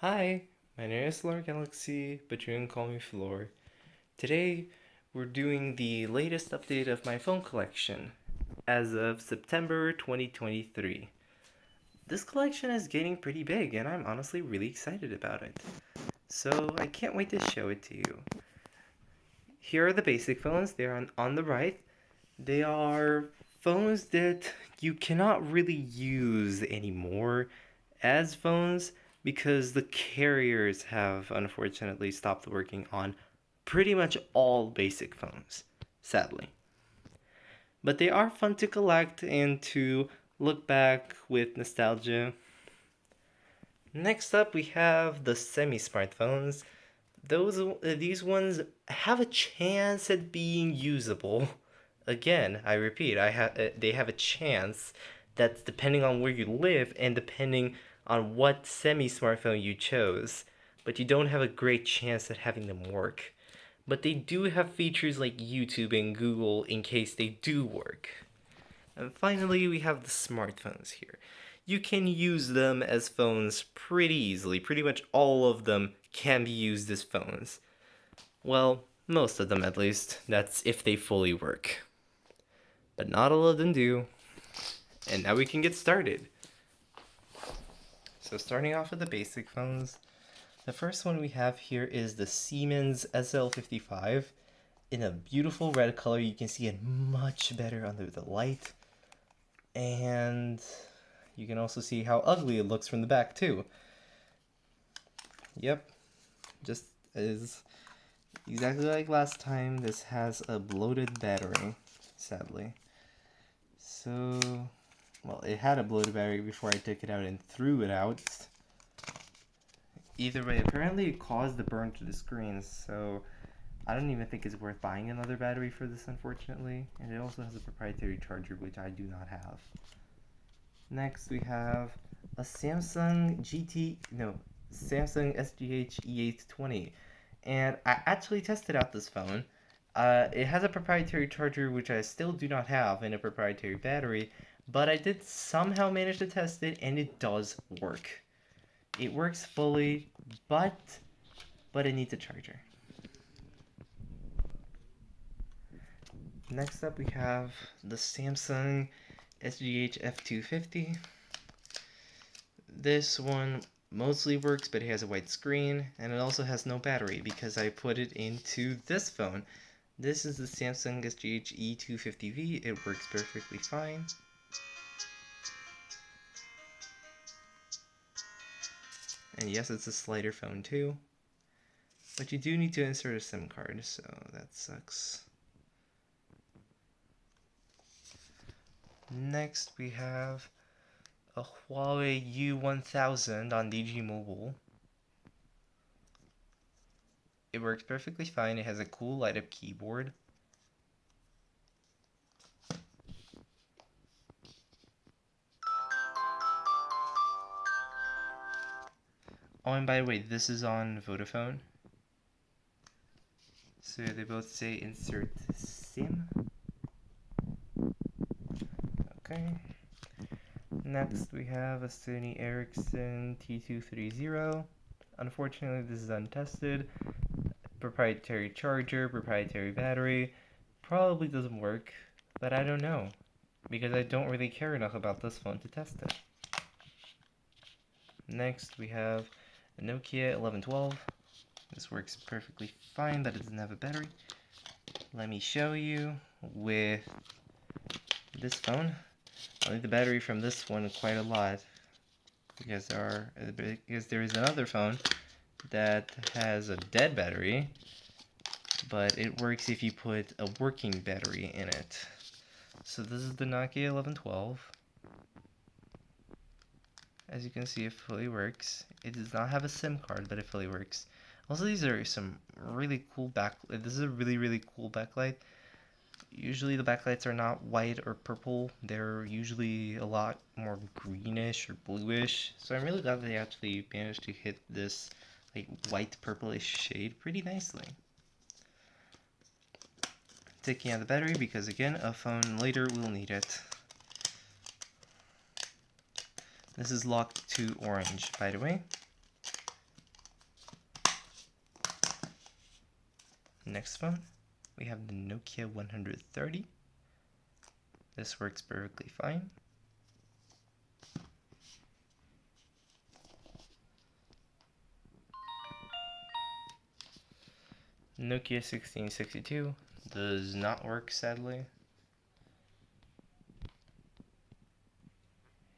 Hi, my name is Floor Galaxy, but you can call me Floor. Today, we're doing the latest update of my phone collection as of September 2023. This collection is getting pretty big, and I'm honestly really excited about it. So, I can't wait to show it to you. Here are the basic phones, they're on the right. They are phones that you cannot really use anymore as phones because the carriers have unfortunately stopped working on pretty much all basic phones, sadly. But they are fun to collect and to look back with nostalgia. Next up, we have the semi-smartphones. These ones have a chance at being usable. Again, I repeat, they have a chance that's depending on where you live and depending on what semi-smartphone you chose, but you don't have a great chance at having them work. But they do have features like YouTube and Google in case they do work. And finally, we have the smartphones here. You can use them as phones pretty easily. Pretty much all of them can be used as phones. Well, most of them at least. That's if they fully work. But not all of them do. And now we can get started. So starting off with the basic phones, the first one we have here is the Siemens SL55 in a beautiful red color. You can see it much better under the light. And you can also see how ugly it looks from the back too. Yep, just as exactly like last time, this has a bloated battery, sadly. So, well, it had a bloated battery before I took it out and threw it out. Either way, apparently it caused the burn to the screen, so I don't even think it's worth buying another battery for this, unfortunately. And it also has a proprietary charger, which I do not have. Next, we have a Samsung SGH E820. And I actually tested out this phone. It has a proprietary charger, which I still do not have, and a proprietary battery, but I did somehow manage to test it, and it does work. It works fully, but it needs a charger. Next up, we have the Samsung SGH F250. This one mostly works, but it has a white screen, and it also has no battery because I put it into this phone. This is the Samsung SGH E250V. It works perfectly fine. And yes, it's a slider phone too. But you do need to insert a SIM card, so that sucks. Next, we have a Huawei U1000 on DG Mobile. It works perfectly fine. It has a cool light-up keyboard. Oh, and by the way, this is on Vodafone. So they both say insert SIM. Okay. Next, we have a Sony Ericsson T230. Unfortunately, this is untested. Proprietary charger, proprietary battery. Probably doesn't work, but I don't know, because I don't really care enough about this phone to test it. Next, we have a Nokia 1112. This works perfectly fine, but it doesn't have a battery. Let me show you with this phone. I need the battery from this one quite a lot because there is another phone that has a dead battery, but it works if you put a working battery in it. So this is the Nokia 1112. As you can see, it fully works. It does not have a SIM card, but it fully works. Also, these are some really cool this is a really cool backlight. Usually the backlights are not white or purple. They're usually a lot more greenish or bluish. So I'm really glad they actually managed to hit this like white purplish shade pretty nicely. Taking out the battery because again, a phone later will need it. This is locked to orange, by the way. Next phone, we have the Nokia 130. This works perfectly fine. Nokia 1662 does not work, sadly.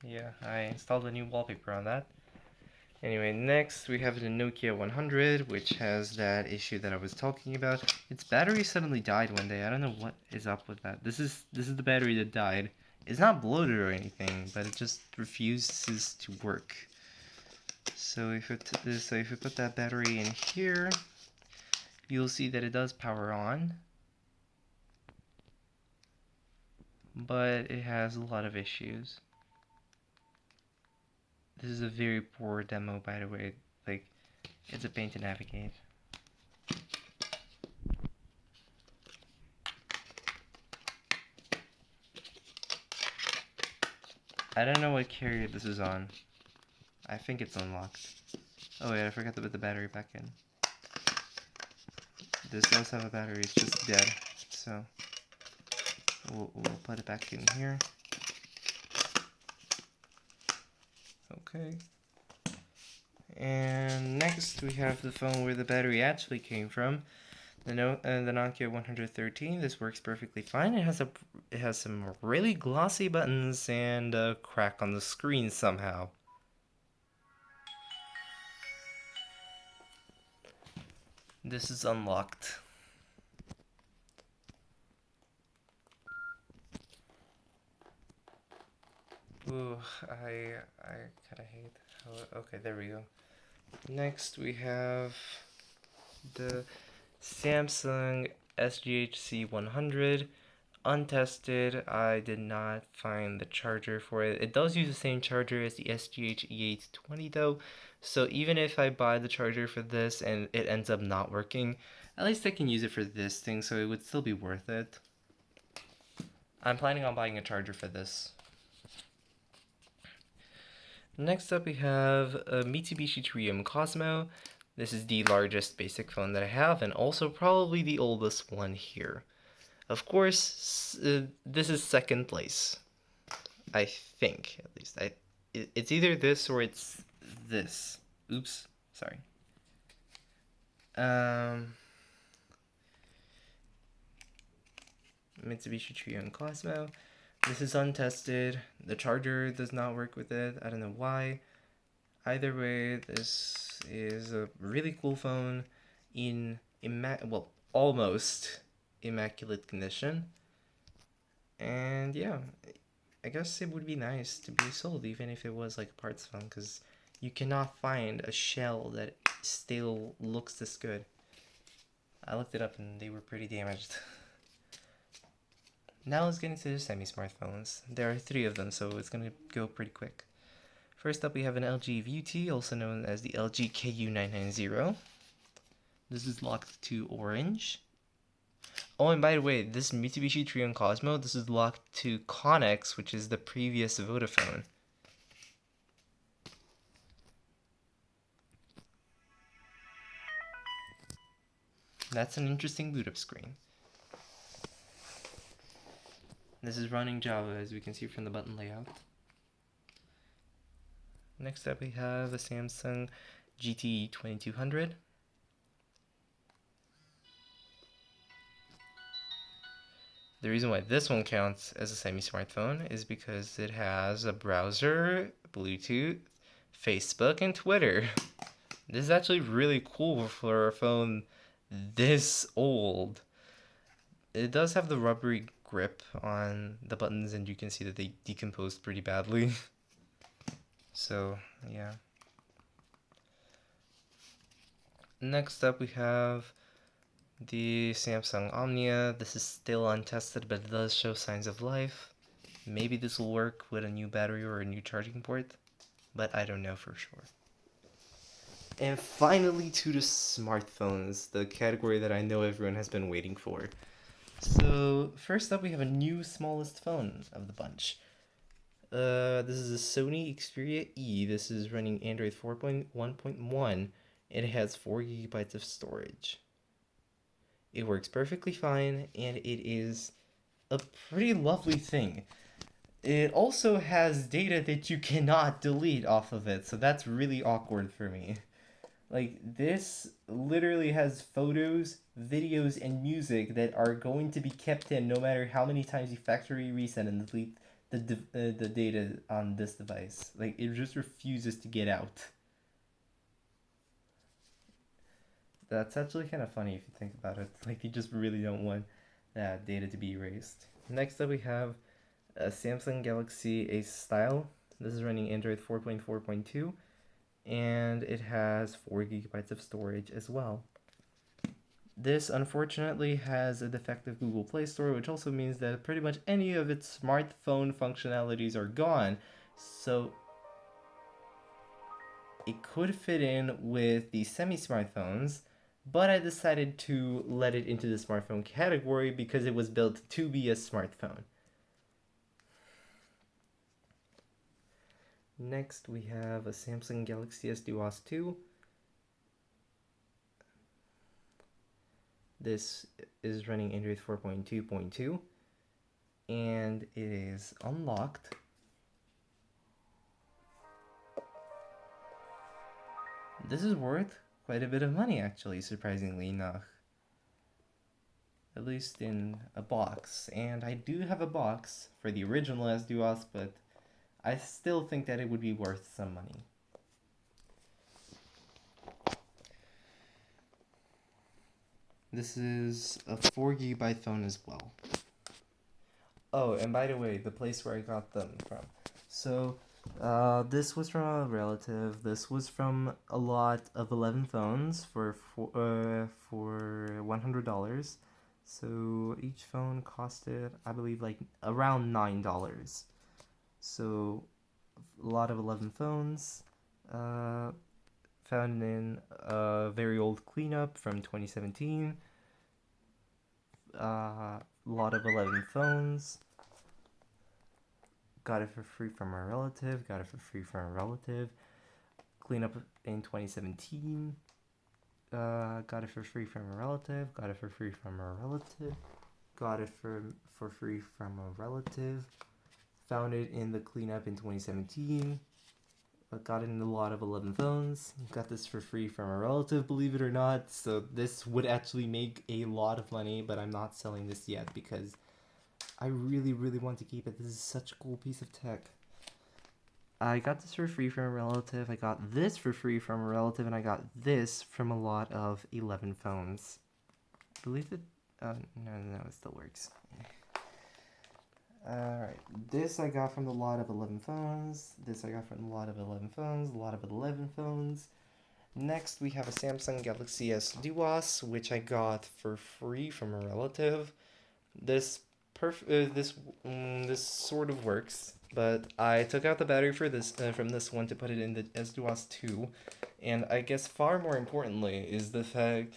Yeah, I installed a new wallpaper on that. Anyway, next we have the Nokia 100, which has that issue that I was talking about. Its battery suddenly died one day. I don't know what is up with that. This is the battery that died. It's not bloated or anything, but it just refuses to work. So if you put that battery in here, you'll see that it does power on, but it has a lot of issues. This is a very poor demo, by the way. Like, it's a pain to navigate. I don't know what carrier this is on. I think it's unlocked. Oh yeah, I forgot to put the battery back in. This does have a battery, it's just dead. So, we'll put it back in here. Okay. And next we have the phone where the battery actually came from. The Nokia 113. This works perfectly fine. It has some really glossy buttons and a crack on the screen somehow. This is unlocked. Ooh, I kind of hate how... Okay, there we go. Next we have the Samsung SGHC 100. Untested, I did not find the charger for it. It does use the same charger as the SGH E820 though, so even if I buy the charger for this and it ends up not working, at least I can use it for this thing, so it would still be worth it. I'm planning on buying a charger for this. Next up we have a Mitsubishi Triumph Cosmo. This is the largest basic phone that I have and also probably the oldest one here. Of course, this is second place. I think, at least. It's either this or it's this. Oops, sorry. Mitsubishi Triumph Cosmo. This is untested. The charger does not work with it. I don't know why. Either way, this is a really cool phone in almost immaculate condition. And yeah, I guess it would be nice to be sold even if it was like a parts phone, because you cannot find a shell that still looks this good. I looked it up and they were pretty damaged. Now let's get into the semi-smartphones. There are 3 of them, so it's gonna go pretty quick. First up we have an LG VT, also known as the LG KU990. This is locked to orange. Oh, and by the way, this Mitsubishi Triumph Cosmo, this is locked to Connex, which is the previous Vodafone. That's an interesting boot up screen. This is running Java, as we can see from the button layout. Next up we have a Samsung GT 2200. The reason why this one counts as a semi-smartphone is because it has a browser, Bluetooth, Facebook, and Twitter. This is actually really cool for a phone this old. It does have the rubbery grip on the buttons, and you can see that they decomposed pretty badly. So, yeah. Next up we have the Samsung Omnia. This is still untested, but it does show signs of life. Maybe this will work with a new battery or a new charging port, but I don't know for sure. And finally to the smartphones, the category that I know everyone has been waiting for. So first up we have a new smallest phone of the bunch. This is a Sony Xperia E. This is running Android 4.1.1. It has 4 GB of storage. It works perfectly fine, and it is a pretty lovely thing. It also has data that you cannot delete off of it, so that's really awkward for me. Like, this literally has photos, videos, and music that are going to be kept in no matter how many times you factory reset and delete the data on this device. Like, it just refuses to get out. That's actually kind of funny if you think about it. Like, you just really don't want that data to be erased. Next up, we have a Samsung Galaxy Ace Style. This is running Android 4.4.2, and it has 4 gigabytes of storage as well. This unfortunately has a defective Google Play Store, which also means that pretty much any of its smartphone functionalities are gone. So it could fit in with the semi-smartphones, but I decided to let it into the smartphone category because it was built to be a smartphone. Next, we have a Samsung Galaxy S Duos 2. This is running Android 4.2.2, and it is unlocked. This is worth quite a bit of money, actually, surprisingly enough. At least in a box. And I do have a box for the original S Duos, but I still think that it would be worth some money. This is a 4 gigabyte phone as well. Oh, and by the way, the place where I got them from. So, this was from a relative. This was from a lot of 11 phones for $100. So each phone costed, I believe, like around $9. So a lot of 11 phones. Found in a very old cleanup from 2017. A lot of 11 phones. Got it for free from a relative. Cleanup in 2017. Got it for free from a relative. Got it for free from a relative. Got it for free from a relative. Found it in the cleanup in 2017. Got it in a lot of 11 phones. Got this for free from a relative, believe it or not. So this would actually make a lot of money, but I'm not selling this yet because I really, really want to keep it. This is such a cool piece of tech. I got this for free from a relative. I got this for free from a relative, and I got this from a lot of 11 phones. I believe it. No, it still works. Alright, this I got from the lot of 11 phones. This I got from the lot of 11 phones. A lot of 11 phones. Next, we have a Samsung Galaxy S Duos, which I got for free from a relative. This sort of works, but I took out the battery for this from this one to put it in the S Duos 2, and I guess far more importantly is the fact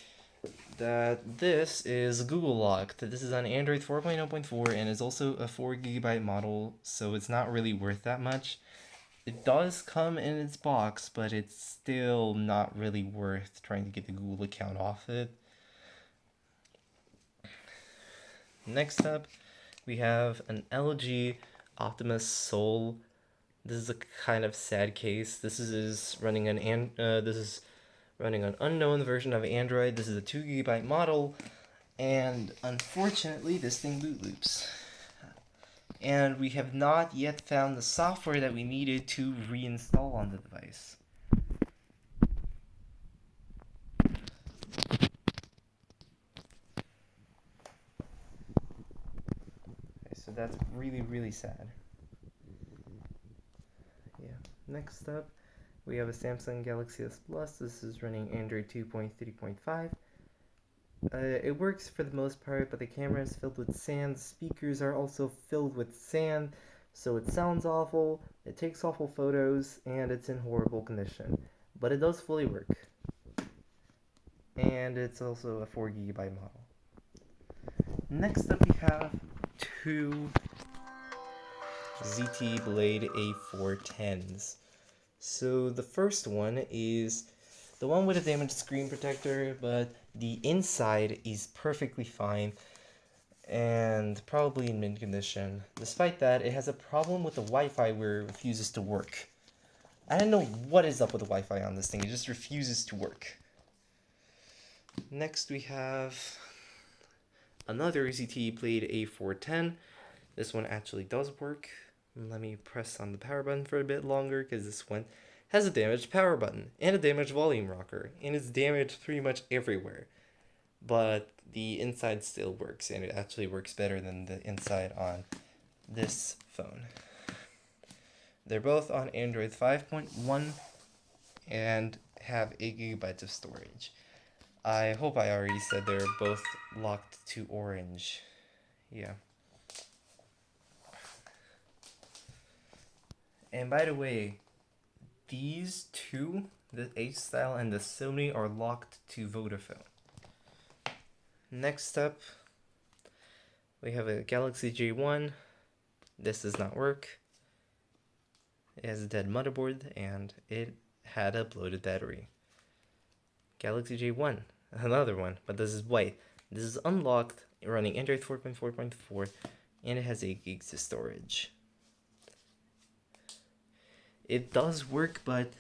that this is Google locked. This is on Android 4.0.4 and is also a 4 gigabyte model, so it's not really worth that much. It does come in its box, but it's still not really worth trying to get the Google account off it. Next up, we have an LG Optimus Soul. This is a kind of sad case. This is running an unknown version of Android. This is a 2 gigabyte model, and unfortunately, this thing boot loops. And we have not yet found the software that we needed to reinstall on the device. Okay, so that's really, really sad. Yeah. Next up, we have a Samsung Galaxy S Plus. This is running Android 2.3.5. It works for the most part, but the camera is filled with sand. Speakers are also filled with sand, so it sounds awful, it takes awful photos, and it's in horrible condition. But it does fully work. And it's also a 4 gigabyte model. Next up we have two ZT Blade A410s. So the first one is The one with a damaged screen protector, but the inside is perfectly fine and probably in mint condition. Despite that, it has a problem with the Wi-Fi where it refuses to work. I don't know what is up with the Wi-Fi on this thing, it just refuses to work. Next we have another ZTE Blade A410. This one actually does work. Let me press on the power button for a bit longer because this one has a damaged power button and a damaged volume rocker, and it's damaged pretty much everywhere. But the inside still works, and it actually works better than the inside on this phone. They're both on Android 5.1 and have 8 GB of storage. I hope I already said they're both locked to orange. Yeah. And by the way, these two, the H-Style and the Sony, are locked to Vodafone. Next up, we have a Galaxy J1. This does not work. It has a dead motherboard and it had a bloated battery. Galaxy J1, another one, but this is white. This is unlocked, running Android 4.4.4, and it has 8 gigs of storage. It does work, but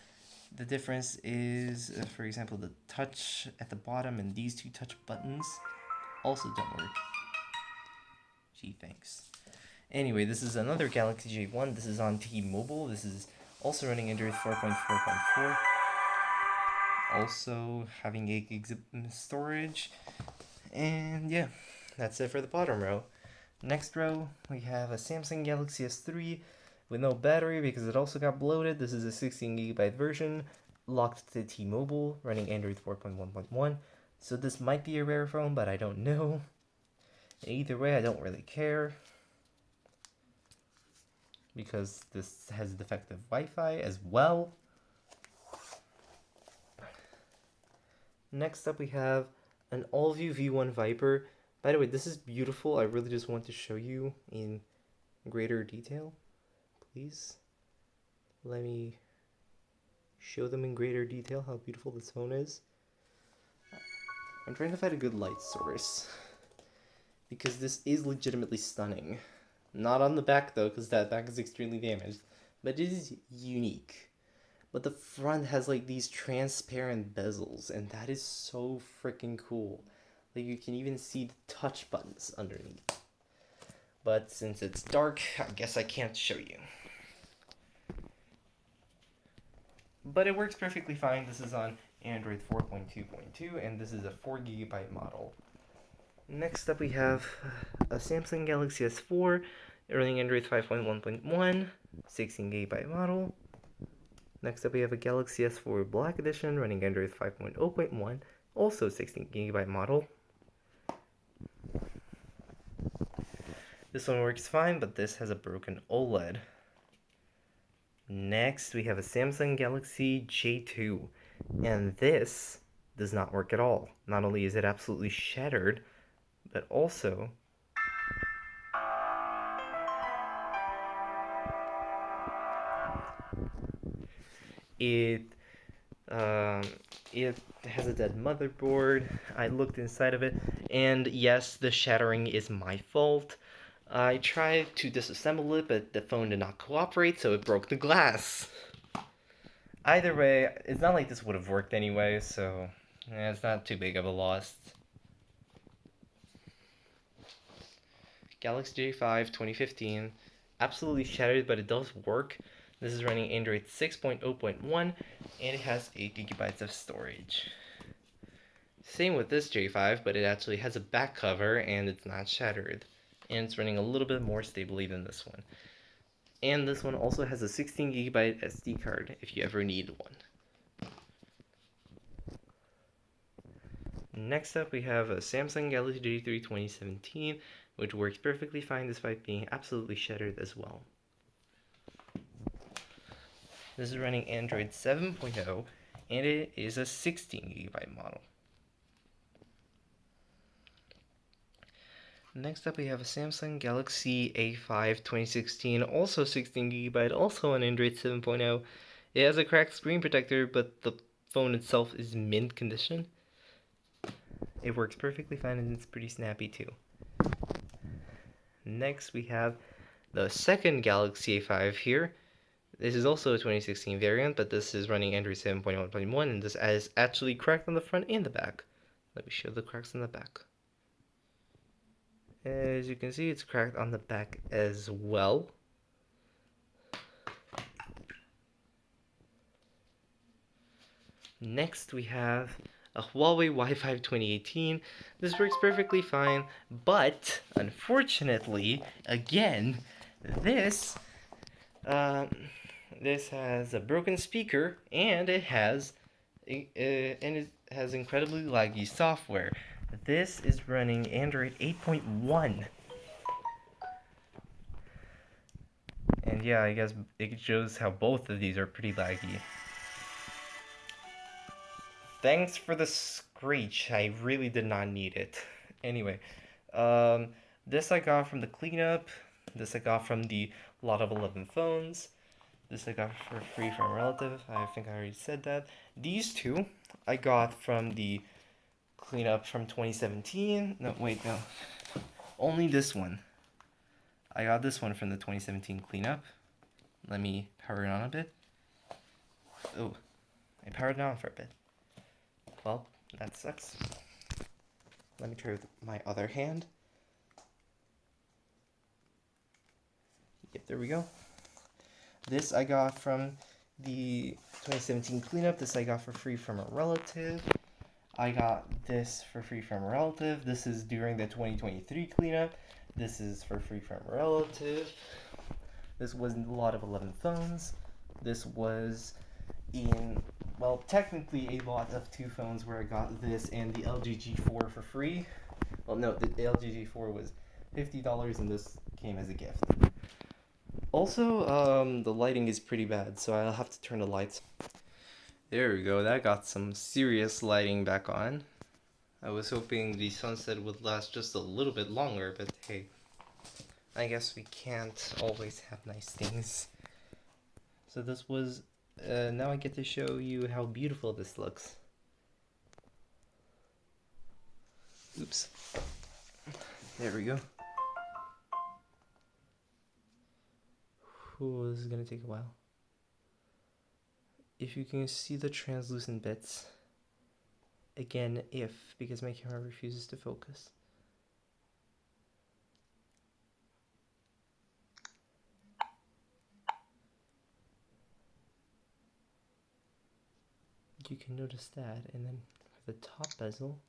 the difference is, for example, the touch at the bottom and these two touch buttons also don't work. Gee, thanks. Anyway, this is another Galaxy J1. This is on T-Mobile. This is also running Android 4.4.4. Also having 8 gigs of storage. And yeah, that's it for the bottom row. Next row, we have a Samsung Galaxy S3 with no battery because it also got bloated. This is a 16 GB version, locked to T-Mobile, running Android 4.1.1. So this might be a rare phone, but I don't know. Either way, I don't really care, because this has defective Wi-Fi as well. Next up we have an all-view V1 Viper. By the way, this is beautiful. I really just want to show you in greater detail. Please let me show them in greater detail how beautiful this phone is. I'm trying to find a good light source, because this is legitimately stunning. Not on the back though, because that back is extremely damaged, but it is unique. But the front has like these transparent bezels, and that is so freaking cool. Like you can even see the touch buttons underneath. But since it's dark, I guess I can't show you. But it works perfectly fine. This is on Android 4.2.2, and this is a 4 GB model. Next up we have a Samsung Galaxy S4 running Android 5.1.1, 16 GB model. Next up we have a Galaxy S4 Black Edition running Android 5.0.1, also 16 GB model. This one works fine, but this has a broken OLED. Next we have a Samsung Galaxy J2, and this does not work at all. Not only is it absolutely shattered, but also it has a dead motherboard. I looked inside of it, and yes, the shattering is my fault. I tried to disassemble it, but the phone did not cooperate, so it broke the glass. Either way, it's not like this would have worked anyway, so it's not too big of a loss. Galaxy J5 2015, absolutely shattered, but it does work. This is running Android 6.0.1, and it has 8 GB of storage. Same with this J5, but it actually has a back cover, and it's not shattered. And it's running a little bit more stably than this one. And this one also has a 16 GB SD card, if you ever need one. Next up, we have a Samsung Galaxy J3 2017, which works perfectly fine despite being absolutely shattered as well. This is running Android 7.0, and it is a 16 GB model. Next up, we have a Samsung Galaxy A5 2016, also 16 GB, also on Android 7.0. It has a cracked screen protector, but the phone itself is mint condition. It works perfectly fine and it's pretty snappy too. Next we have the second Galaxy A5 here. This is also a 2016 variant, but this is running Android 7.1.1, and this is actually cracked on the front and the back. Let me show the cracks on the back. As you can see, it's cracked on the back as well. Next, we have a Huawei Wi-Fi 2018. This works perfectly fine, but unfortunately, again, this has a broken speaker, and it has incredibly laggy software. This is running Android 8.1. And yeah, I guess it shows how both of these are pretty laggy. Thanks for the screech. I really did not need it. Anyway, this I got from the cleanup. This I got from the lot of 11 phones. This I got for free from a relative. I think I already said that. These two I got from the cleanup from 2017. No, wait, no. Only this one. I got this one from the 2017 cleanup. Let me power it on a bit. Oh, I powered it on for a bit. Well, that sucks. Let me try with my other hand. Yep, there we go. This I got from the 2017 cleanup. This I got for free from a relative. I got this for free from a relative. This is during the 2023 cleanup. This is for free from a relative. This was a lot of 11 phones. This was in, well, technically a lot of 2 phones where I got this and the LG G4 for free. Well, no, the LG G4 was $50 and this came as a gift. Also, the lighting is pretty bad, so I'll have to turn the lights. There we go, that got some serious lighting back on. I was hoping the sunset would last just a little bit longer, but hey, I guess we can't always have nice things. So this was, now I get to show you how beautiful this looks. Oops. There we go. Ooh, this is gonna take a while. If you can see the translucent bits, again, because my camera refuses to focus. You can notice that, and then for the top bezel,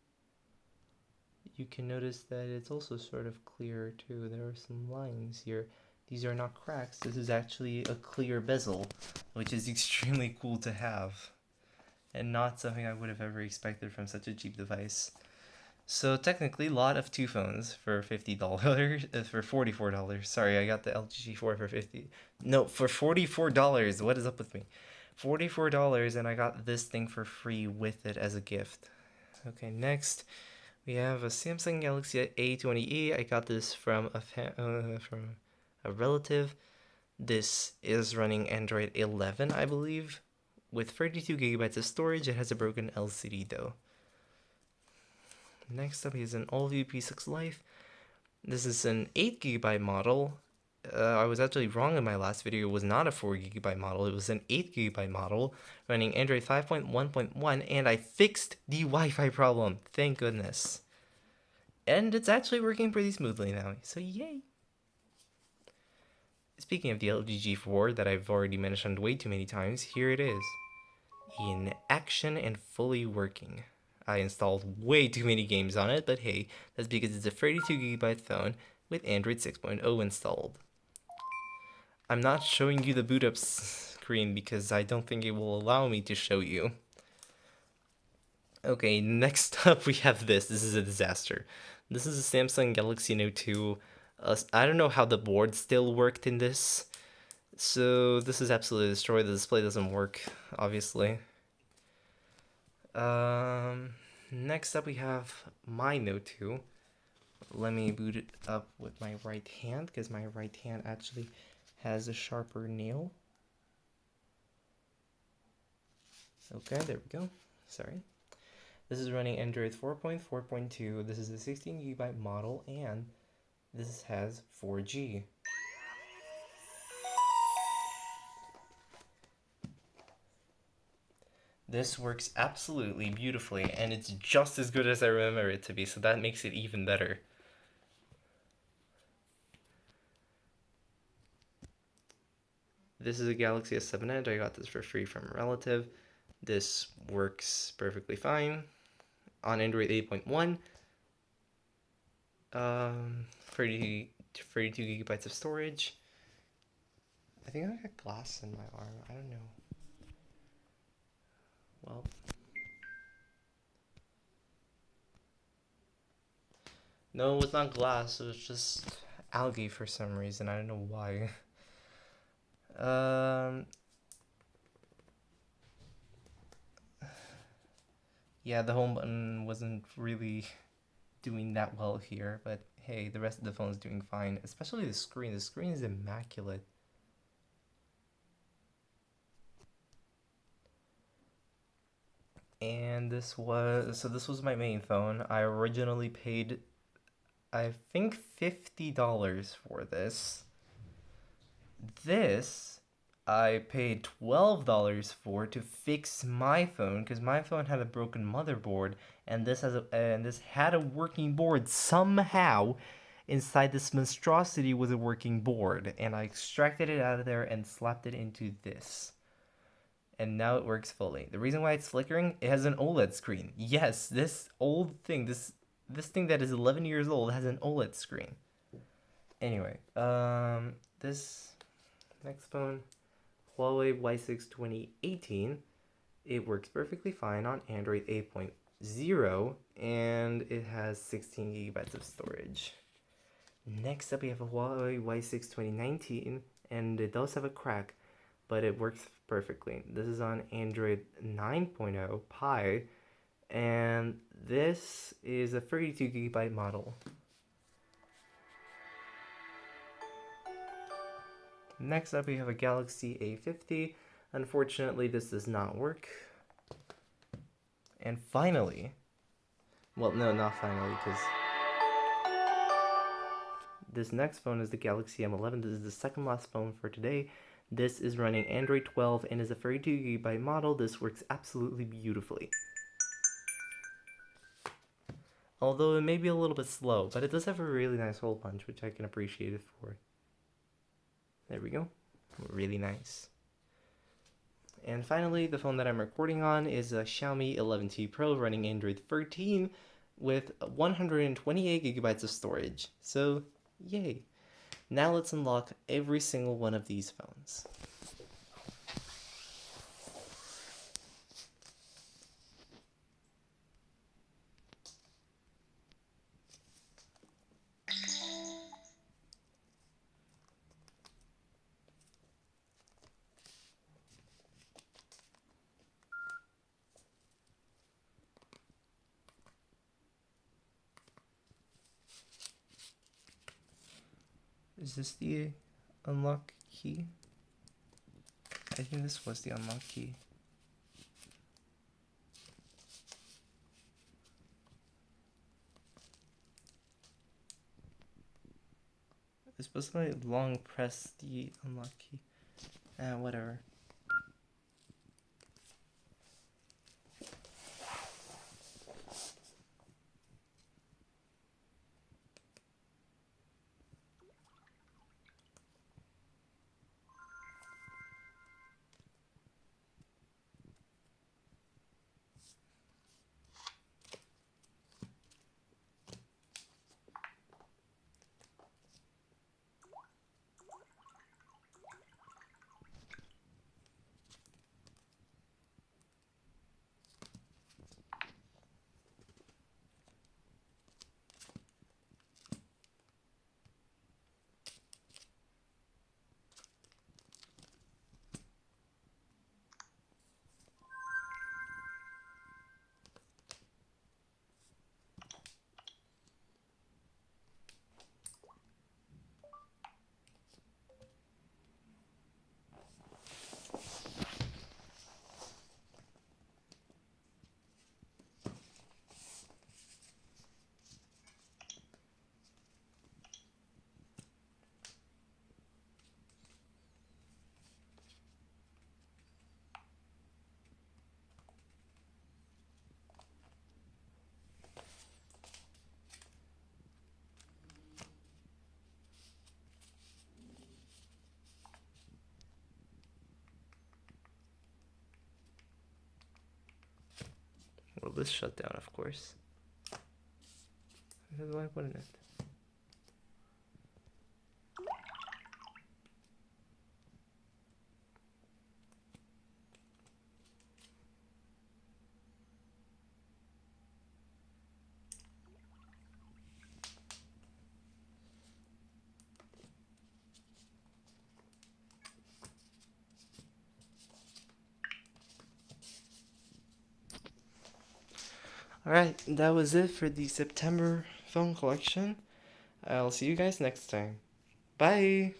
you can notice that it's also sort of clear too. There are some lines here. These are not cracks. This is actually a clear bezel, which is extremely cool to have, and not something I would have ever expected from such a cheap device. So technically, lot of 2 phones for $50, for $44. Sorry, I got the LG G4 for for $44. What is up with me? $44, and I got this thing for free with it as a gift. Okay, next we have a Samsung Galaxy A20e. I got this from a relative. This is running Android 11, I believe, with 32 gigabytes of storage. It has a broken LCD though. Next up is an All-View P6 Lite. This is an 8 gigabyte model. I was actually wrong in my last video. It was not a 4 gigabyte model. It was an 8 gigabyte model running Android 5.1.1, and I fixed the Wi-Fi problem. Thank goodness. And it's actually working pretty smoothly now, so yay. Speaking of the LG G4 that I've already mentioned way too many times, here it is. In action and fully working. I installed way too many games on it, but hey, that's because it's a 32 gigabyte phone with Android 6.0 installed. I'm not showing you the boot up screen because I don't think it will allow me to show you. Okay, next up we have this. This is a disaster. This is a Samsung Galaxy Note 2. I don't know how the board still worked in this. So this is absolutely destroyed. The display doesn't work, obviously. Next up we have my Note 2. Let me boot it up with my right hand, because my right hand actually has a sharper nail. Okay, there we go. Sorry. This is running Android 4.4.2. This is a 16GB model, and this has 4G. This works absolutely beautifully, and it's just as good as I remember it to be, so that makes it even better. This is a Galaxy S7 Edge. I got this for free from a relative. This works perfectly fine on Android 8.1. 32 gigabytes of storage. I think I got glass in my arm. I don't know. Well, no, it was not glass. It was just algae for some reason. I don't know why. Yeah, the home button wasn't really doing that well here, but hey, the rest of the phone is doing fine, especially the screen. The screen is immaculate. And this was my main phone. I originally paid, I think, $50 for this. This I paid $12 for to fix my phone because my phone had a broken motherboard, and this had a working board somehow. Inside this monstrosity was a working board, and I extracted it out of there and slapped it into this. And now it works fully. The reason why it's flickering, it has an OLED screen. Yes, this old thing, this thing that is 11 years old has an OLED screen. Anyway, this next phone, Huawei Y6 2018, it works perfectly fine on Android 8.0, and it has 16 gigabytes of storage. Next up, we have a Huawei Y6 2019, and it does have a crack, but it works perfectly. This is on Android 9.0 Pie, and this is a 32 gigabyte model. Next up, we have a Galaxy A50. Unfortunately, this does not work. And finally, well, no, not finally, because this next phone is the Galaxy M11. This is the second last phone for today. This is running Android 12 and is a 32GB model. This works absolutely beautifully. Although it may be a little bit slow, but it does have a really nice hole punch, which I can appreciate it for. There we go. Really nice. And finally, the phone that I'm recording on is a Xiaomi 11T Pro running Android 13 with 128 gigabytes of storage. So, yay. Now let's unlock every single one of these phones. Is this the unlock key? I think this was the unlock key. It's supposed to long press the unlock key. Whatever. Well, this shut down, of course. Why wouldn't it? Alright, that was it for the September phone collection. I'll see you guys next time. Bye!